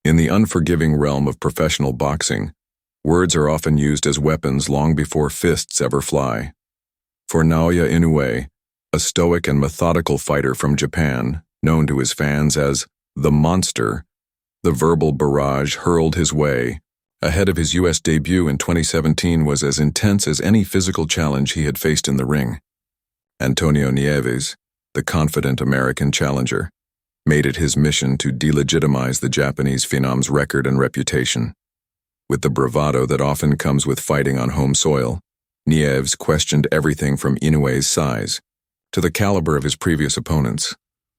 In the unforgiving realm of professional boxing, words are often used as weapons long before fists ever fly. For Naoya Inoue, a stoic and methodical fighter from Japan, known to his fans as the Monster, the verbal barrage hurled his way ahead of his U.S. debut in 2017 was as intense as any physical challenge he had faced in the ring. Antonio Nieves, the confident American challenger, made it his mission to delegitimize the Japanese phenom's record and reputation. With the bravado that often comes with fighting on home soil, Nieves questioned everything from Inoue's size to the caliber of his previous opponents,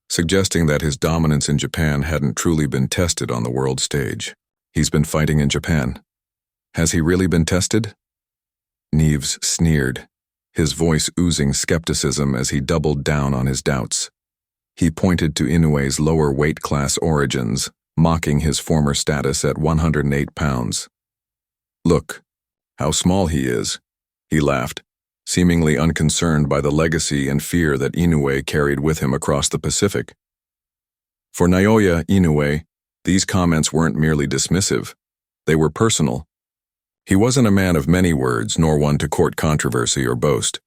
suggesting that his dominance in Japan hadn't truly been tested on the world stage. He's been fighting in Japan. Has he really been tested? Nieves sneered, his voice oozing skepticism as he doubled down on his doubts. He pointed to Inoue's lower weight class origins, mocking his former status at 108 pounds. "Look, how small he is," he laughed, seemingly unconcerned by the legacy and fear that Inoue carried with him across the Pacific. For Naoya Inoue, these comments weren't merely dismissive, they were personal. He wasn't a man of many words, nor one to court controversy or boast.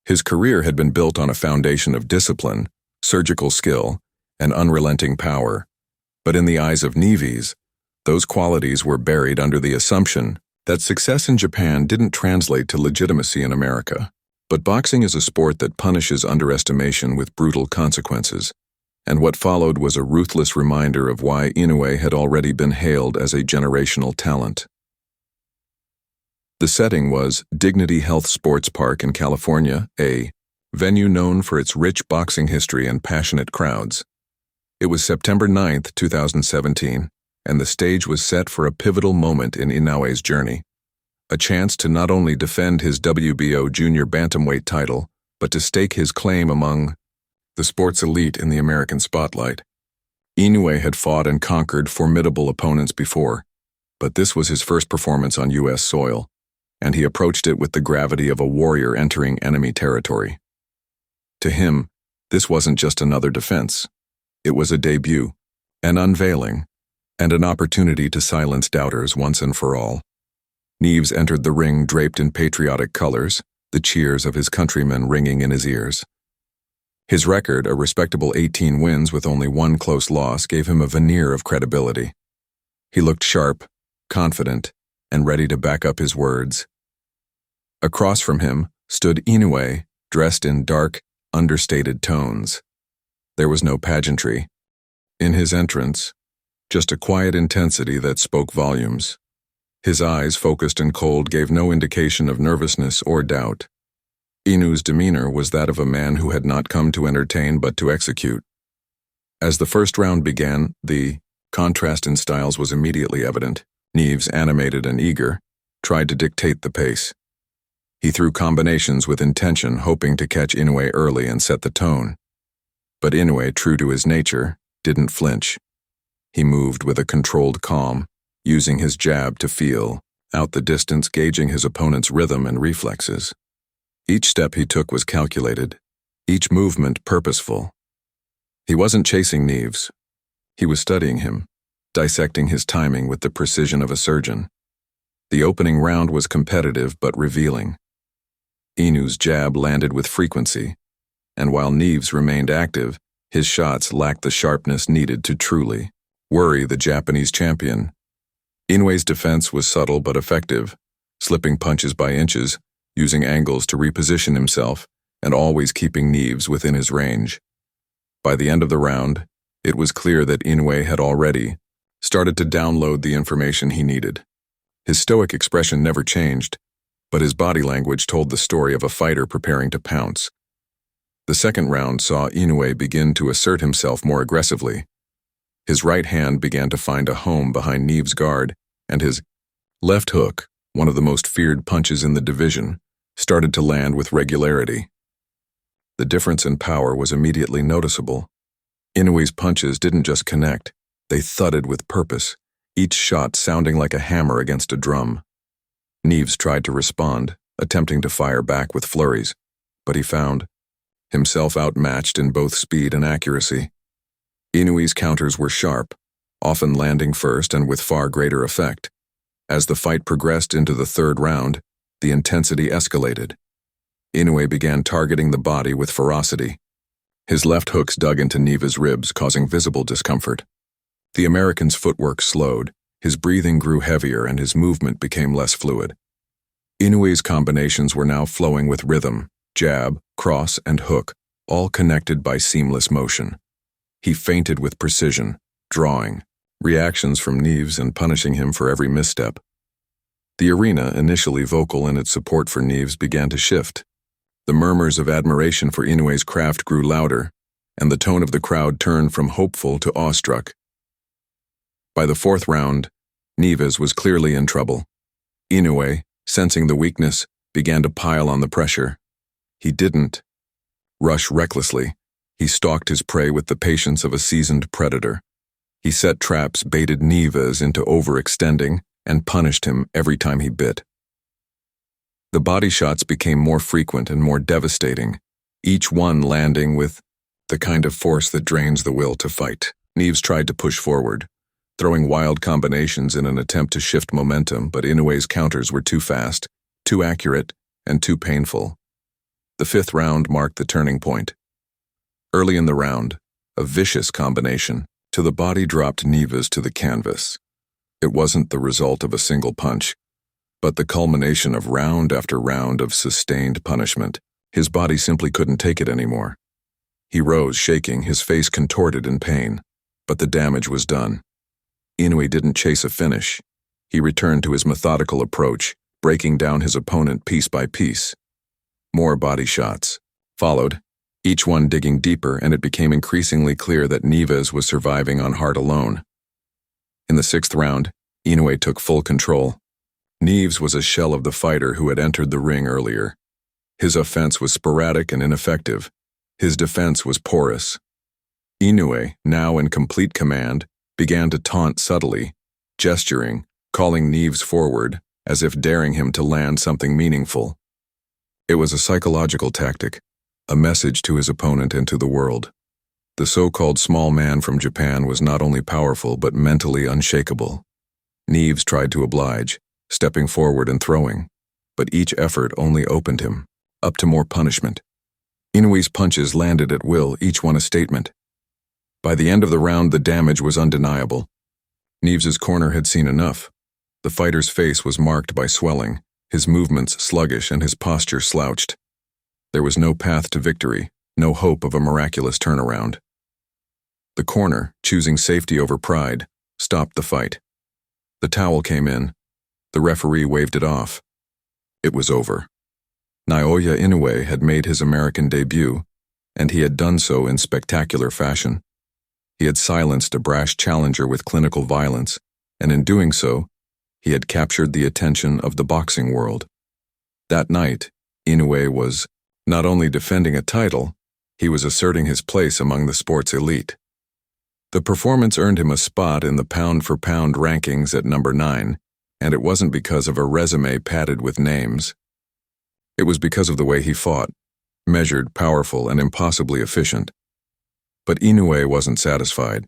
His career had been built on a foundation of discipline, surgical skill, and unrelenting power. But in the eyes of Nieves, those qualities were buried under the assumption that success in Japan didn't translate to legitimacy in America. But boxing is a sport that punishes underestimation with brutal consequences, and what followed was a ruthless reminder of why Inoue had already been hailed as a generational talent. The setting was Dignity Health Sports Park in California, a venue known for its rich boxing history and passionate crowds. It was September 9th, 2017, and the stage was set for a pivotal moment in Inoue's journey, a chance to not only defend his WBO junior bantamweight title, but to stake his claim among the sport's elite in the American spotlight. Inoue had fought and conquered formidable opponents before, but this was his first performance on U.S. soil, and he approached it with the gravity of a warrior entering enemy territory. To him, this wasn't just another defense. It was a debut, an unveiling, and an opportunity to silence doubters once and for all. Nieves entered the ring draped in patriotic colors, the cheers of his countrymen ringing in his ears. His record, a respectable 18 wins with only one close loss, gave him a veneer of credibility. He looked sharp, confident, and ready to back up his words. Across from him stood Inoue, dressed in dark, understated tones. There was no pageantry. In his entrance, just a quiet intensity that spoke volumes. His eyes, focused and cold, gave no indication of nervousness or doubt. Inoue's demeanor was that of a man who had not come to entertain but to execute. As the first round began, the contrast in styles was immediately evident. Nieves, animated and eager, tried to dictate the pace. He threw combinations with intention, hoping to catch Inoue early and set the tone. But Inoue, true to his nature, didn't flinch. He moved with a controlled calm, using his jab to feel out the distance, gauging his opponent's rhythm and reflexes. Each step he took was calculated, each movement purposeful. He wasn't chasing Nieves. He was studying him, dissecting his timing with the precision of a surgeon. The opening round was competitive but revealing. Inoue's jab landed with frequency, and while Nieves remained active, his shots lacked the sharpness needed to truly worry the Japanese champion. Inoue's defense was subtle but effective, slipping punches by inches, using angles to reposition himself, and always keeping Nieves within his range. By the end of the round, it was clear that Inoue had already started to download the information he needed. His stoic expression never changed, but his body language told the story of a fighter preparing to pounce. The second round saw Inoue begin to assert himself more aggressively. His right hand began to find a home behind Nieves' guard, and his left hook, one of the most feared punches in the division, started to land with regularity. The difference in power was immediately noticeable. Inoue's punches didn't just connect, they thudded with purpose, each shot sounding like a hammer against a drum. Nieves tried to respond, attempting to fire back with flurries, but he found himself outmatched in both speed and accuracy. Inoue's counters were sharp, often landing first and with far greater effect. As the fight progressed into the third round, the intensity escalated. Inoue began targeting the body with ferocity. His left hooks dug into Neva's ribs, causing visible discomfort. The American's footwork slowed, his breathing grew heavier, and his movement became less fluid. Inoue's combinations were now flowing with rhythm, jab, cross, and hook, all connected by seamless motion. He feinted with precision, drawing reactions from Neves and punishing him for every misstep. The arena, initially vocal in its support for Neves, began to shift. The murmurs of admiration for Inoue's craft grew louder, and the tone of the crowd turned from hopeful to awestruck. By the fourth round, Neves was clearly in trouble. Inoue, sensing the weakness, began to pile on the pressure. He didn't rush recklessly. He stalked his prey with the patience of a seasoned predator. He set traps, baited Neves into overextending, and punished him every time he bit. The body shots became more frequent and more devastating, each one landing with the kind of force that drains the will to fight. Neves tried to push forward, throwing wild combinations in an attempt to shift momentum, but Inoue's counters were too fast, too accurate, and too painful. The fifth round marked the turning point. Early in the round, a vicious combination to the body dropped Neves to the canvas. It wasn't the result of a single punch, but the culmination of round after round of sustained punishment. His body simply couldn't take it anymore. He rose, shaking, his face contorted in pain, but the damage was done. Inoue didn't chase a finish. He returned to his methodical approach, breaking down his opponent piece by piece. More body shots followed, each one digging deeper, and it became increasingly clear that Neves was surviving on heart alone. In the sixth round, Inoue took full control. Neves was a shell of the fighter who had entered the ring earlier. His offense was sporadic and ineffective. His defense was porous. Inoue, now in complete command, began to taunt subtly, gesturing, calling Neves forward, as if daring him to land something meaningful. It was a psychological tactic, a message to his opponent and to the world. The so-called small man from Japan was not only powerful but mentally unshakable. Neves tried to oblige, stepping forward and throwing, but each effort only opened him up to more punishment. Inoue's punches landed at will, each one a statement. By the end of the round, the damage was undeniable. Neves's corner had seen enough. The fighter's face was marked by swelling, his movements sluggish, and his posture slouched. There was no path to victory, no hope of a miraculous turnaround. The corner, choosing safety over pride, stopped the fight. The towel came in. The referee waved it off. It was over. Naoya Inoue had made his American debut, and he had done so in spectacular fashion. He had silenced a brash challenger with clinical violence, and in doing so, he had captured the attention of the boxing world. That night, Inoue was not only defending a title, he was asserting his place among the sport's elite. The performance earned him a spot in the pound-for-pound rankings at number 9, and it wasn't because of a resume padded with names. It was because of the way he fought, measured, powerful, and impossibly efficient. But Inoue wasn't satisfied.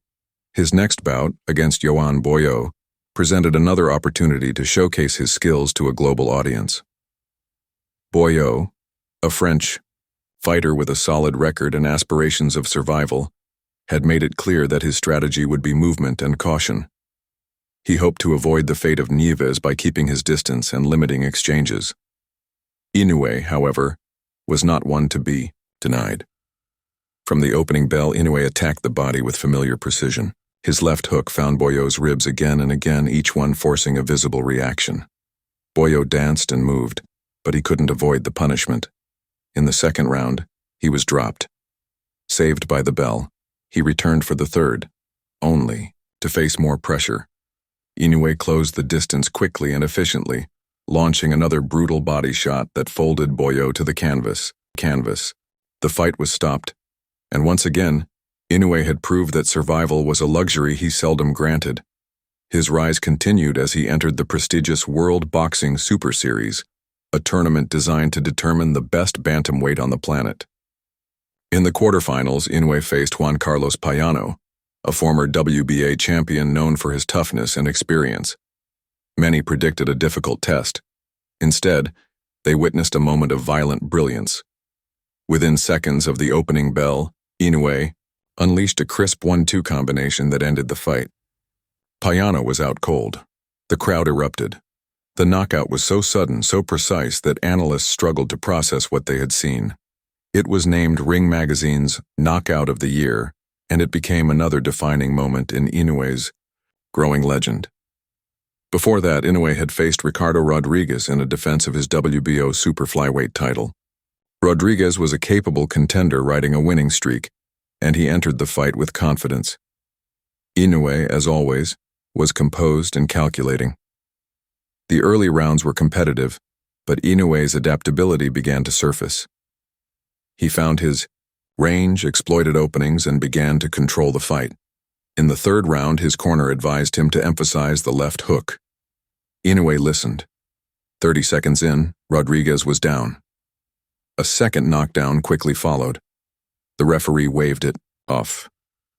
His next bout, against Yoan Boyo, presented another opportunity to showcase his skills to a global audience. Boyo, a French fighter with a solid record and aspirations of survival, had made it clear that his strategy would be movement and caution. He hoped to avoid the fate of Neves by keeping his distance and limiting exchanges. Inoue, however, was not one to be denied. From the opening bell, Inoue attacked the body with familiar precision. His left hook found Boyo's ribs again and again, each one forcing a visible reaction. Boyo danced and moved, but he couldn't avoid the punishment. In the second round, he was dropped. Saved by the bell, he returned for the third, only to face more pressure. Inoue closed the distance quickly and efficiently, launching another brutal body shot that folded Boyo to the canvas. The fight was stopped, and once again, Inoue had proved that survival was a luxury he seldom granted. His rise continued as he entered the prestigious World Boxing Super Series, a tournament designed to determine the best bantamweight on the planet. In the quarterfinals, Inoue faced Juan Carlos Payano, a former WBA champion known for his toughness and experience. Many predicted a difficult test. Instead, they witnessed a moment of violent brilliance. Within seconds of the opening bell, Inoue unleashed a crisp 1-2 combination that ended the fight. Payano was out cold. The crowd erupted. The knockout was so sudden, so precise that analysts struggled to process what they had seen. It was named Ring Magazine's Knockout of the Year, and it became another defining moment in Inoue's growing legend. Before that, Inoue had faced Ricardo Rodriguez in a defense of his WBO super flyweight title. Rodriguez was a capable contender riding a winning streak, and he entered the fight with confidence. Inoue, as always, was composed and calculating. The early rounds were competitive, but Inoue's adaptability began to surface. He found his range, exploited openings, and began to control the fight. In the third round, his corner advised him to emphasize the left hook. Inoue listened. 30 seconds in, Rodriguez was down. A second knockdown quickly followed. The referee waved it off.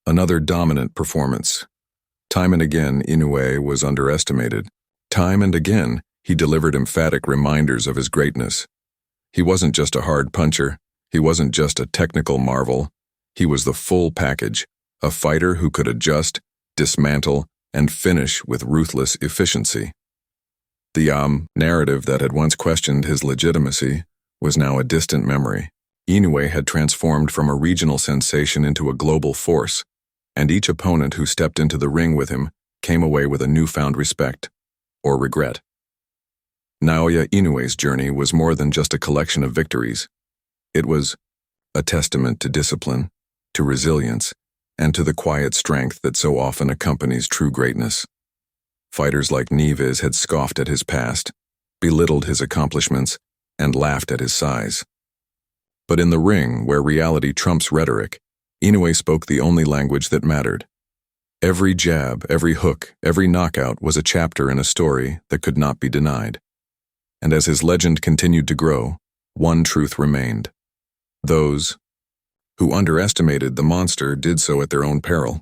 Another dominant performance. Time and again, Inoue was underestimated. Time and again, he delivered emphatic reminders of his greatness. He wasn't just a hard puncher. He wasn't just a technical marvel. He was the full package, a fighter who could adjust, dismantle, and finish with ruthless efficiency. The narrative that had once questioned his legitimacy was now a distant memory. Inoue had transformed from a regional sensation into a global force, and each opponent who stepped into the ring with him came away with a newfound respect, or regret. Naoya Inoue's journey was more than just a collection of victories. It was a testament to discipline, to resilience, and to the quiet strength that so often accompanies true greatness. Fighters like Neves had scoffed at his past, belittled his accomplishments, and laughed at his size. But in the ring, where reality trumps rhetoric, Inoue spoke the only language that mattered. Every jab, every hook, every knockout was a chapter in a story that could not be denied. And as his legend continued to grow, one truth remained. Those who underestimated the monster did so at their own peril.